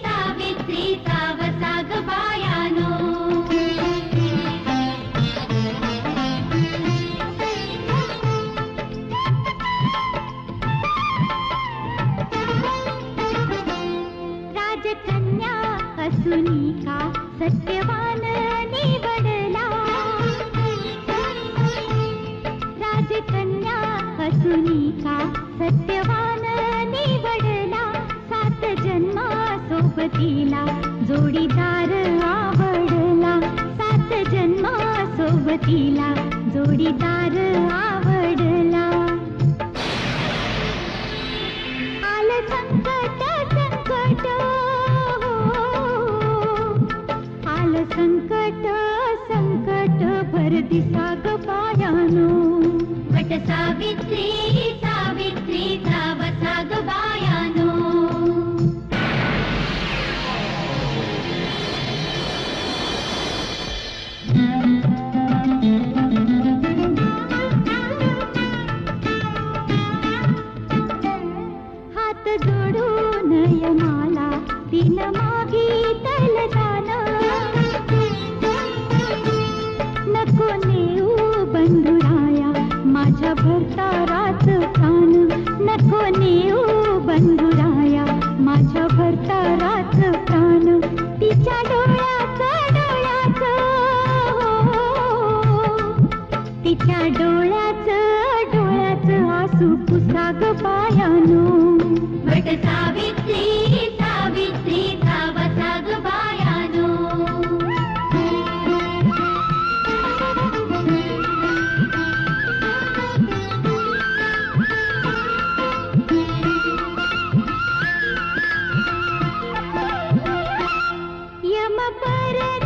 सावित्रीचा वसा ग बायानो. राजकन्या असुनी का सत्यवान निवडला. राजकन्या असुनी का सत्यवान निवडला. 7 जन्मा सोबतीला जोडीदार आवडला. 7 जन्मा सोबतीला जोडीदार आवडला. आलं संकट संकट आलं संकट संकट भर दिसा ग बायानो. वट सावित्रीचा वसा ग बायानो. हात जोडून यमाला दिन मागितल दान. नको नेऊ बंधुराया माझ्या भरतारात प्राण. नको नेऊ बंधुराया माझ्या भरतारात प्राण. तिच्या तिच्या डोळ्याचं आसू पुसा ग बायानो. वट सावित्रीचा वसा ग बायानो. यम परत